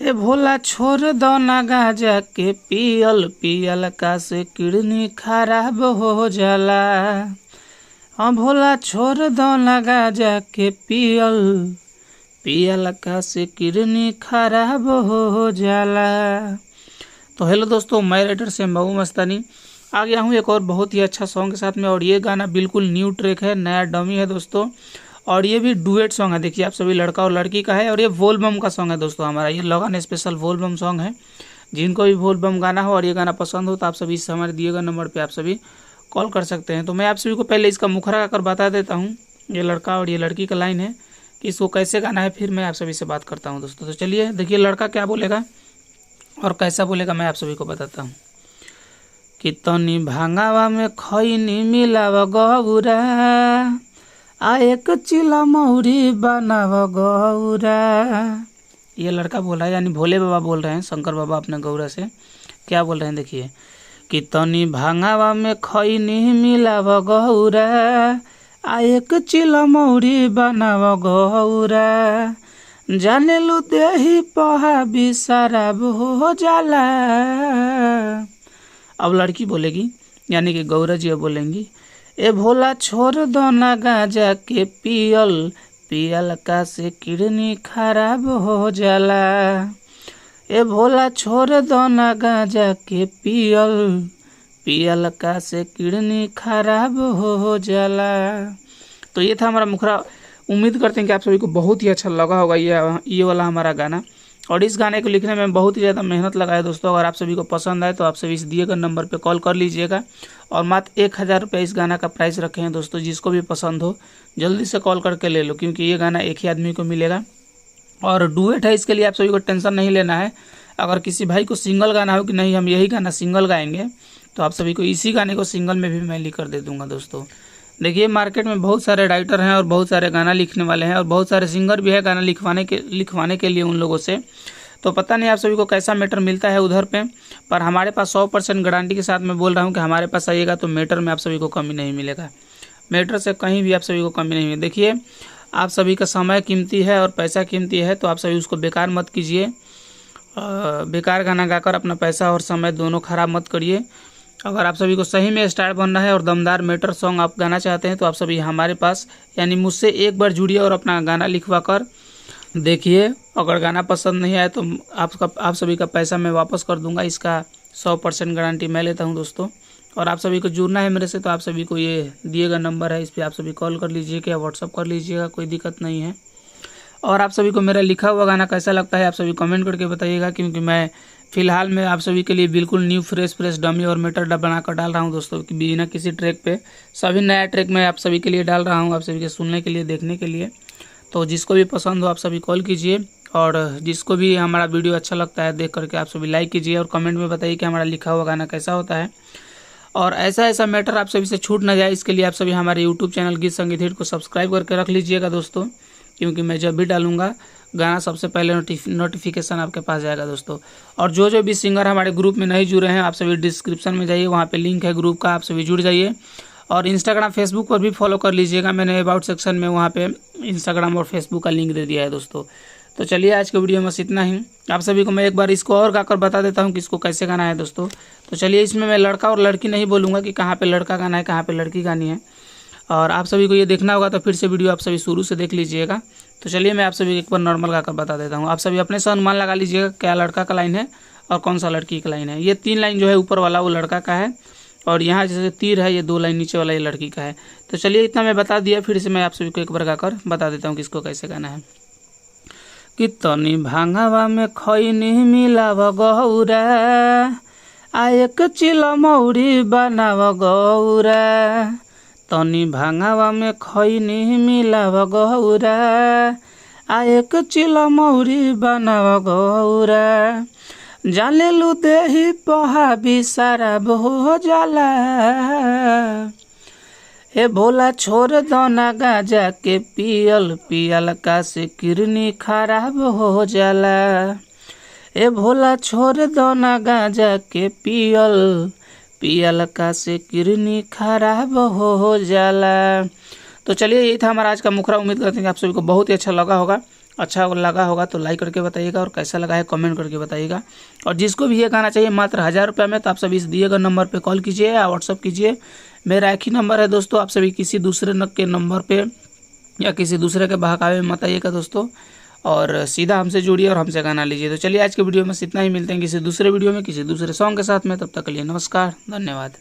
ए भोला छोड़ दो ना गांजा के पियल पियल का से किडनी खराब हो जाला। हाँ भोला छोड़ दो ना गांजा के पियल पियल का से किडनी खराब हो जाला। तो हेलो दोस्तों, मैं राइटर से महबूब मस्तानी आ गया हूँ एक और बहुत ही अच्छा सॉन्ग के साथ में। और ये गाना बिल्कुल न्यू ट्रैक है, नया डमी है दोस्तों। और ये भी डुएट सॉन्ग है, देखिए आप सभी लड़का और लड़की का है। और ये वोलबम का सॉन्ग है दोस्तों हमारा, ये लगन स्पेशल वोलबम सॉन्ग है। जिनको भी वोलबम गाना हो और ये गाना पसंद हो तो आप सभी इस हमारे दिए गए नंबर पे आप सभी कॉल कर सकते हैं। तो मैं आप सभी को पहले इसका मुखरा गाकर बता देता हूँ, ये लड़का और ये लड़की का लाइन है कि इसको कैसे गाना है, फिर मैं आप सभी से बात करता हूँ दोस्तों। तो चलिए देखिए लड़का क्या बोलेगा और कैसा बोलेगा मैं आप सभी को बताता हूँ। कि तनी भांगावा में खैनी मिलाव गौरा, आ एक चिला मौरी बनाव गौरा। ये लड़का बोल रहा है, यानी भोले बाबा बोल रहे हैं, शंकर बाबा अपने गौरा से क्या बोल रहे हैं देखिए। कि तनी भांगावा में खैनी मिलाव गौरा, आ एक चिला मौरी बनाव गौरा। जाने लू देही पहा भी शराब हो जाला। अब लड़की बोलेगी, यानी कि गौरा जी बोलेंगी, ए भोला छोड़ दो ना गांजा के पियल पियल का से किडनी खराब हो जाला। ए भोला छोड़ दो ना गांजा के पियल पियल का से किडनी खराब हो जाला। तो ये था हमारा मुखरा। उम्मीद करते हैं कि आप सभी को बहुत ही अच्छा लगा होगा ये वाला हमारा गाना। और इस गाने को लिखने में बहुत ही ज़्यादा मेहनत लगा है दोस्तों। अगर आप सभी को पसंद आए तो आप सभी इस दिए गए नंबर पे कॉल कर लीजिएगा। और मात्र 1000 रुपये इस गाना का प्राइस रखे हैं दोस्तों। जिसको भी पसंद हो जल्दी से कॉल करके ले लो, क्योंकि ये गाना एक ही आदमी को मिलेगा। और डुएट है, इसके लिए आप सभी को टेंशन नहीं लेना है। अगर किसी भाई को सिंगल गाना हो कि नहीं हम यही गाना सिंगल गाएंगे, तो आप सभी को इसी गाने को सिंगल में भी मैं लिख कर दे दूँगा दोस्तों। देखिए मार्केट में बहुत सारे राइटर हैं और बहुत सारे गाना लिखने वाले हैं और बहुत सारे सिंगर भी है गाना लिखवाने के लिए उन लोगों से। तो पता नहीं आप सभी को कैसा मैटर मिलता है उधर पे, पर हमारे पास 100% गारंटी के साथ मैं बोल रहा हूँ कि हमारे पास आइएगा तो मैटर में आप सभी को कमी नहीं मिलेगा। मैटर से कहीं भी आप सभी को कमी नहीं मिलेगी। देखिए आप सभी का समय कीमती है और पैसा कीमती है, तो आप सभी उसको बेकार मत कीजिए। बेकार गाना गाकर अपना पैसा और समय दोनों खराब मत करिए। अगर आप सभी को सही में स्टार बनना है और दमदार मैटर सॉन्ग आप गाना चाहते हैं तो आप सभी हमारे पास यानी मुझसे एक बार जुड़िए और अपना गाना लिखवा कर देखिए। अगर गाना पसंद नहीं आए तो आप सभी का पैसा मैं वापस कर दूंगा। इसका 100% गारंटी मैं लेता हूं दोस्तों। और आप सभी को जुड़ना है मेरे से तो आप सभी को ये दिए गए नंबर है, इस पर आप सभी कॉल कर लीजिएगा या व्हाट्सअप कर लीजिएगा, कोई दिक्कत नहीं है। और आप सभी को मेरा लिखा हुआ गाना कैसा लगता है आप सभी कमेंट करके बताइएगा, क्योंकि मैं फिलहाल में आप सभी के लिए बिल्कुल न्यू फ्रेश डमी और मैटर बनाकर डाल रहा हूं दोस्तों, कि बिना किसी ट्रैक पे सभी नया ट्रैक मैं आप सभी के लिए डाल रहा हूं, आप सभी के सुनने के लिए देखने के लिए। तो जिसको भी पसंद हो आप सभी कॉल कीजिए। और जिसको भी हमारा वीडियो अच्छा लगता है देख करके आप सभी लाइक कीजिए और कमेंट में बताइए कि हमारा लिखा हुआ गाना कैसा होता है। और ऐसा मैटर आप सभी से छूट ना जाए, इसके लिए आप सभी हमारे यूट्यूब चैनल गीत संगीत हिट को सब्सक्राइब करके रख लीजिएगा दोस्तों, क्योंकि मैं जब भी डालूंगा गाना सबसे पहले नोटिफिकेशन आपके पास जाएगा दोस्तों। और जो भी सिंगर हमारे ग्रुप में नहीं जुड़े हैं आप सभी डिस्क्रिप्शन में जाइए, वहाँ पे लिंक है ग्रुप का, आप सभी जुड़ जाइए। और इंस्टाग्राम फेसबुक पर भी फॉलो कर लीजिएगा, मैंने अबाउट सेक्शन में वहाँ पे इंस्टाग्राम और फेसबुक का लिंक दे दिया है दोस्तों। तो चलिए आज के वीडियो में बस इतना ही। आप सभी को मैं एक बार इसको और गाकर बता देता हूँ कि इसको कैसे गाना है दोस्तों। तो चलिए इसमें मैं लड़का और लड़की नहीं बोलूँगा कि कहाँ पे लड़का गाना है कहाँ पे लड़की गानी है। और आप सभी को ये देखना होगा तो फिर से वीडियो आप सभी शुरू से देख लीजिएगा। तो चलिए मैं आप सभी को एक बार नॉर्मल गाकर बता देता हूँ। आप सभी अपने से अनुमान लगा लीजिएगा क्या लड़का का लाइन है और कौन सा लड़की का लाइन है। ये 3 लाइन जो है ऊपर वाला वो लड़का का है, और यहाँ जैसे तीर है ये 2 लाइन नीचे वाला ये लड़की का है। तो चलिए इतना मैं बता दिया, फिर से मैं आप सभी को एक बार गाकर बता देता हूँ कि इसको कैसे गाना है। कि तनी भांगावा में खैनी मिलाव गौरा, आ एक चिला मौरी बनाव गौरा। तनी भांगावा में खैनी मिलाव गौरा, आ एक चिला मौरी बनाव गौरा। जाने लू देही पहा भी शराब हो जाला। ए भोला छोड़ दो ना गांजा के पियल पियल का से किडनी खराब हो जाला। ए भोला छोड़ दो ना गांजा के पियल पियल का से किडनी खराब हो जाला। तो चलिए यही था हमारा आज का मुखरा। उम्मीद करते हैं कि आप सभी को बहुत ही अच्छा लगा होगा। अच्छा लगा होगा तो लाइक करके बताइएगा, और कैसा लगा है कमेंट करके बताइएगा। और जिसको भी ये गाना चाहिए मात्र 1000 रुपये में, तो आप सभी इस दिए गए नंबर पे कॉल कीजिए या व्हाट्सअप कीजिए। मेरा एक ही नंबर है दोस्तों, आप सभी किसी दूसरे के नंबर पे या किसी दूसरे के बहकावे में मत आइएगा दोस्तों, और सीधा हमसे जुड़िए और हमसे गाना लीजिए। तो चलिए आज के वीडियो में इतना ही, मिलते हैं किसी दूसरे वीडियो में किसी दूसरे सॉन्ग के साथ में। तब तक के लिए नमस्कार, धन्यवाद।